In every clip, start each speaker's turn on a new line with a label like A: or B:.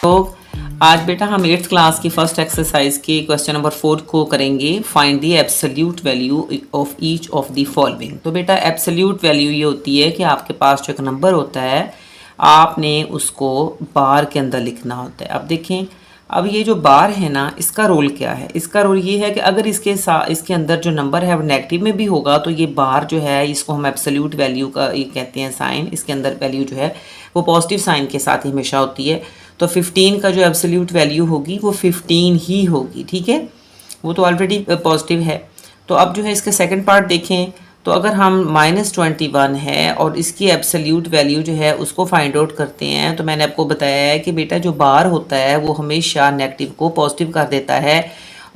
A: तो आज बेटा हम 8th क्लास की फर्स्ट एक्सरसाइज के क्वेश्चन नंबर 4 को करेंगे। Find the absolute value of each of the following. तो बेटा एब्सोल्यूट वैल्यू ये होती है कि आपके पास जो एक नंबर होता है आपने उसको बार के अंदर लिखना होता है। अब देखें, अब ये जो बार है ना, इसका रोल क्या है? इसका रोल ये है कि अगर इसके अंदर जो नंबर है वो नेगेटिव में भी होगा तो ये बार जो है इसको हम एब्सोल्यूट वैल्यू का ये कहते हैं साइन। इसके अंदर वैल्यू जो है वो पॉजिटिव साइन के साथ ही हमेशा होती है। तो 15 का जो एब्सोल्यूट वैल्यू होगी वो 15 ही होगी, ठीक है, वो तो ऑलरेडी पॉजिटिव है। तो अब जो है इसके सेकंड पार्ट देखें, तो अगर हम -21 है और इसकी एब्सोल्यूट वैल्यू जो है उसको फाइंड आउट करते हैं, तो मैंने आपको बताया है कि बेटा जो बार होता है वो हमेशा नेगेटिव को पॉजिटिव कर देता है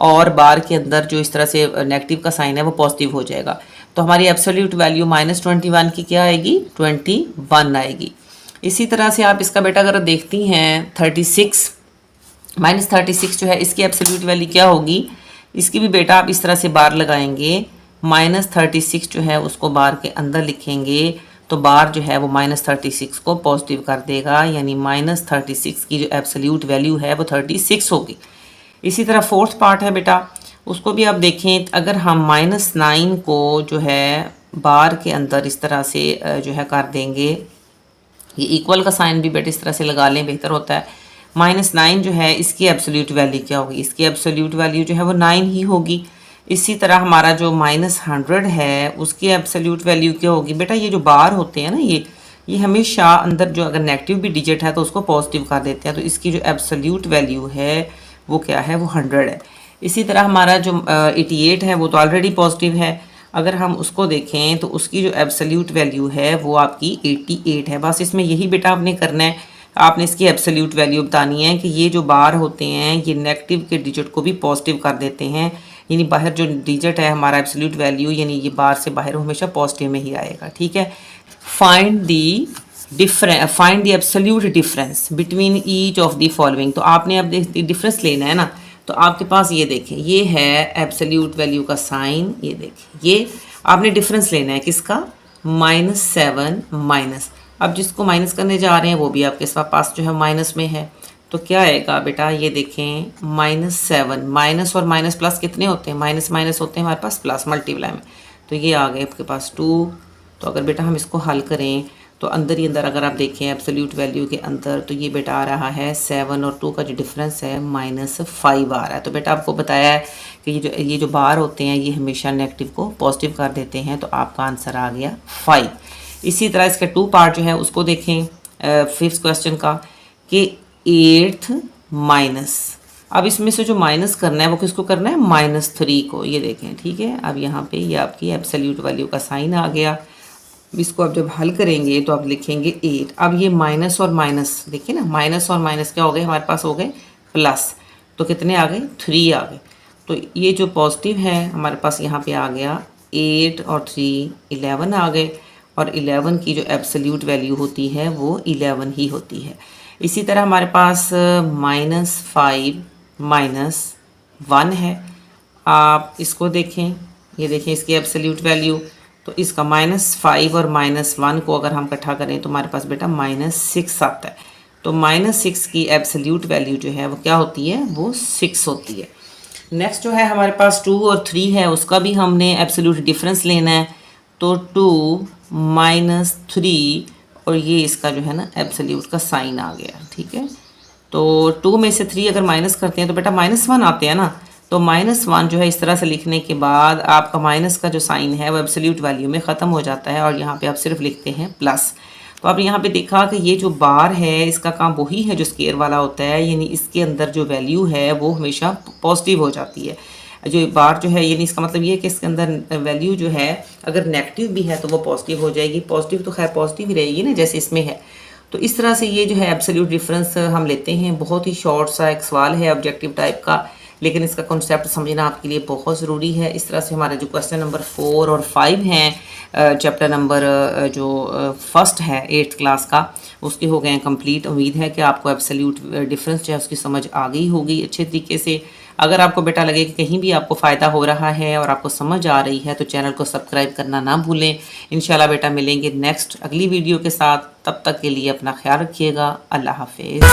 A: और बार के अंदर जो इस तरह से नेगेटिव का साइन है वो पॉजिटिव हो जाएगा। तो हमारी एब्सोल्यूट वैल्यू -21 की क्या आएगी? 21 आएगी। इसी तरह से आप इसका बेटा अगर देखती हैं 36 -36 जो है इसकी एब्सोल्यूट वैल्यू क्या होगी? इसकी भी बेटा आप इस तरह से बार लगाएंगे, -36 जो है उसको बार के अंदर लिखेंगे तो बार जो है वो -36 को पॉजिटिव कर देगा, यानी -36 की जो एब्सोल्यूट वैल्यू है वो 36 होगी। इसी तरह फोर्थ पार्ट है बेटा, उसको भी आप देखें, अगर हम -9 को जो है बार के अंदर इस तरह से जो है कर देंगे, ये इक्वल का साइन भी बेटा इस तरह से लगा लें, बेहतर होता है। -9 जो है इसकी एब्सोल्यूट वैल्यू क्या होगी? इसकी एब्सोल्यूट वैल्यू जो है वो 9 ही होगी। इसी तरह हमारा जो -100 है उसकी एब्सोल्यूट वैल्यू क्या होगी? बेटा ये जो बार होते हैं ना, ये हमेशा अंदर जो अगर नेगेटिव भी डिजिट है तो उसको पॉजिटिव कर देते हैं, तो इसकी जो एब्सोल्यूट वैल्यू है वो क्या है? वो 100 है। इसी तरह हमारा जो 88 है वो तो ऑलरेडी पॉजिटिव है, अगर हम उसको देखें तो उसकी जो एब्सोल्यूट वैल्यू है वो आपकी 88 है। बस इसमें यही बेटा आपने करना है, आपने इसकी एब्सोल्यूट वैल्यू बतानी है कि ये जो बार होते हैं ये नेगेटिव के डिजिट को भी पॉजिटिव कर देते हैं, यानी बाहर जो डिजिट है हमारा एब्सोल्यूट वैल्यू यानी ये बार से बाहर हमेशा पॉजिटिव में ही आएगा, ठीक है। Find the absolute difference between each of the following. तो आपने अब डिफरेंस लेना है ना, तो आपके पास ये देखें, ये है एब्सोल्यूट वैल्यू का साइन, ये देखें, ये आपने डिफरेंस लेना है किसका? -7 माइनस। अब जिसको माइनस करने जा रहे हैं वो भी आपके पास जो है माइनस में है, तो क्या आएगा बेटा? ये देखें, -7 माइनस और माइनस प्लस कितने होते हैं? माइनस माइनस होते हैं हमारे पास प्लस मल्टीप्लाई में, तो ये आ गए आपके पास 2। तो अगर बेटा हम इसको हल करें तो अंदर ही अंदर अगर आप देखें एब्सोल्यूट वैल्यू के अंदर, तो ये बेटा आ रहा है 7 और 2 का जो डिफरेंस है -5 आ रहा है। तो बेटा आपको बताया है कि ये जो बार होते हैं ये हमेशा नेगेटिव को पॉजिटिव कर देते हैं, तो आपका आंसर आ गया 5। इसी तरह इसके 2 पार्ट जो है उसको देखें, 5th क्वेश्चन का, कि 8th माइनस, अब इसमें से जो माइनस करना है वो किसको करना है? -3 को, ये देखें, ठीक है। अब यहाँ पे ये आपकी एब्सोल्यूट वैल्यू का साइन आ गया। इसको आप जब हल करेंगे तो आप लिखेंगे 8। अब ये माइनस और माइनस देखिए ना, माइनस और माइनस क्या हो गए हमारे पास? हो गए प्लस, तो कितने आ गए? 3 आ गए। तो ये जो पॉजिटिव है हमारे पास यहाँ पे आ गया 8 और 3 11 आ गए, और 11 की जो एब्सोल्यूट वैल्यू होती है वो 11 ही होती है। इसी तरह हमारे पास -5 -1 है, आप इसको देखें, ये देखें इसकी एब्सोल्यूट वैल्यू, तो इसका -5 और -1 को अगर हम इकट्ठा करें तो हमारे पास बेटा -6 आता है। तो -6 की एब्सोल्यूट वैल्यू जो है वो क्या होती है? वो 6 होती है। नेक्स्ट जो है हमारे पास 2 और 3 है, उसका भी हमने एब्सोल्यूट डिफरेंस लेना है, तो 2 -3 और ये इसका जो है ना एब्सोल्यूट का साइन आ गया, ठीक है। तो 2 में से 3 अगर माइनस करते हैं तो बेटा -1 आते हैं ना, तो -1 जो है इस तरह से लिखने के बाद आपका माइनस का जो साइन है वो एब्सोल्यूट वैल्यू में ख़त्म हो जाता है और यहाँ पे आप सिर्फ लिखते हैं प्लस। तो आपने यहाँ पे देखा कि ये जो बार है इसका काम वही है जो स्केयर वाला होता है, यानी इसके अंदर जो वैल्यू है वो हमेशा पॉजिटिव हो जाती है। जो बार जो है यानी इसका मतलब ये है कि इसके अंदर वैल्यू जो है अगर नेगेटिव भी है तो वो पॉजिटिव हो जाएगी, पॉजिटिव तो खैर पॉजिटिव ही रहेगी ना जैसे इसमें है। तो इस तरह से ये जो है एब्सोल्यूट डिफरेंस हम लेते हैं। बहुत ही शॉर्ट सा एक सवाल है ऑब्जेक्टिव टाइप का, लेकिन इसका कॉन्सेप्ट समझना आपके लिए बहुत ज़रूरी है। इस तरह से हमारे जो क्वेश्चन नंबर 4 और 5 हैं चैप्टर नंबर जो फर्स्ट है 8th क्लास का, उसके हो गए हैं कंप्लीट। उम्मीद है कि आपको एब्सोल्यूट डिफरेंस जो है उसकी समझ आ गई होगी अच्छे तरीके से। अगर आपको बेटा लगे कि कहीं भी आपको फ़ायदा हो रहा है और आपको समझ आ रही है तो चैनल को सब्सक्राइब करना ना भूलें। इंशाल्लाह बेटा मिलेंगे नेक्स्ट अगली वीडियो के साथ। तब तक के लिए अपना ख्याल रखिएगा। अल्लाह हाफिज़।